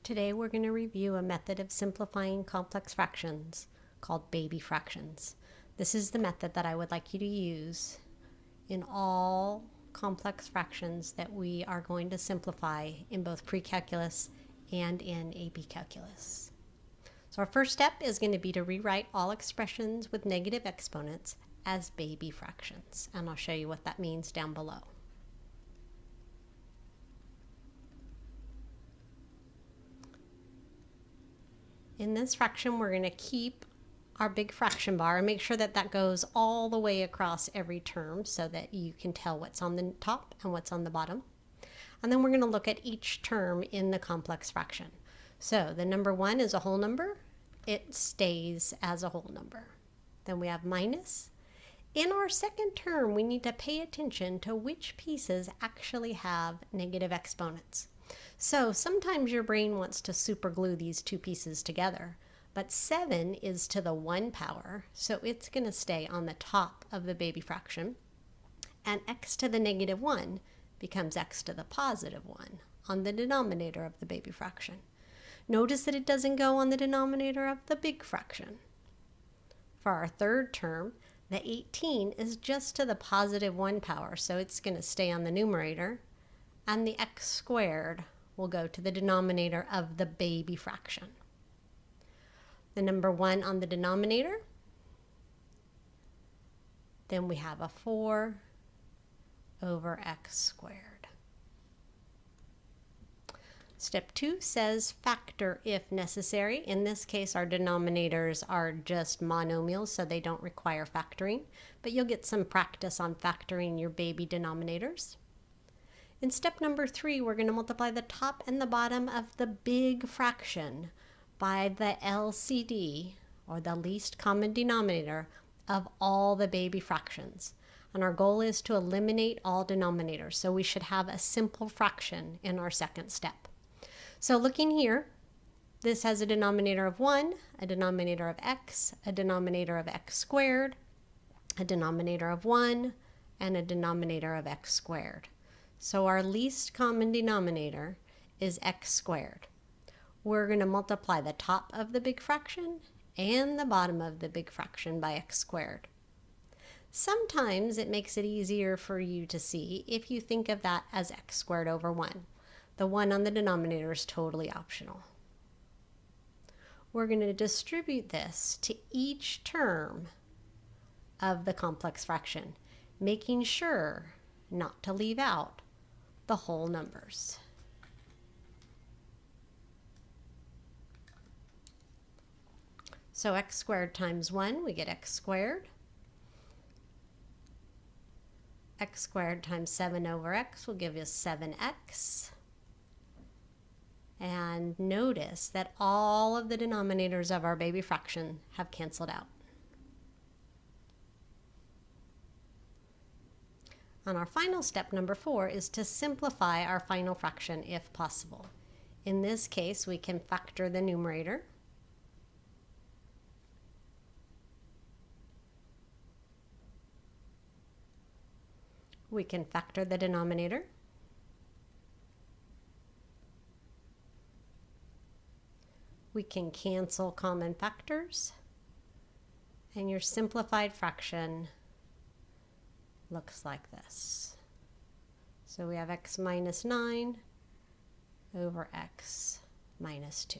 Today we're going to review a method of simplifying complex fractions called baby fractions. This is the method that I would like you to use in all complex fractions that we are going to simplify in both pre-calculus and in AP calculus. So our first step is going to be to rewrite all expressions with negative exponents as baby fractions, and I'll show you what that means down below. In this fraction, we're going to keep our big fraction bar and make sure that that goes all the way across every term so that you can tell what's on the top and what's on the bottom. And then we're going to look at each term in the complex fraction. So the number 1 is a whole number. It stays as a whole number. Then we have minus. In our second term, we need to pay attention to which pieces actually have negative exponents. So sometimes your brain wants to superglue these two pieces together, but 7 is to the 1 power, so it's going to stay on the top of the baby fraction, and x to the negative 1 becomes x to the positive 1 on the denominator of the baby fraction. Notice that it doesn't go on the denominator of the big fraction. For our third term, the 18 is just to the positive 1 power, so it's going to stay on the numerator, and the x squared will go to the denominator of the baby fraction. The number 1 on the denominator, then we have a 4 over x squared. Step 2 says factor if necessary. In this case, our denominators are just monomials, so they don't require factoring, but you'll get some practice on factoring your baby denominators. In step number 3, we're going to multiply the top and the bottom of the big fraction by the LCD, or the least common denominator, of all the baby fractions. And our goal is to eliminate all denominators, so we should have a simple fraction in our second step. So looking here, this has a denominator of 1, a denominator of x, a denominator of x squared, a denominator of 1, and a denominator of x squared. So our least common denominator is x squared. We're going to multiply the top of the big fraction and the bottom of the big fraction by x squared. Sometimes it makes it easier for you to see if you think of that as x squared over 1. The 1 on the denominator is totally optional. We're going to distribute this to each term of the complex fraction, making sure not to leave out the whole numbers. So x squared times 1, we get x squared. X squared times 7 over x will give us 7x. And notice that all of the denominators of our baby fraction have canceled out. And our final step, number 4, is to simplify our final fraction if possible. In this case, we can factor the numerator. We can factor the denominator. We can cancel common factors. And your simplified fraction looks like this. So we have x minus 9 over x minus 2.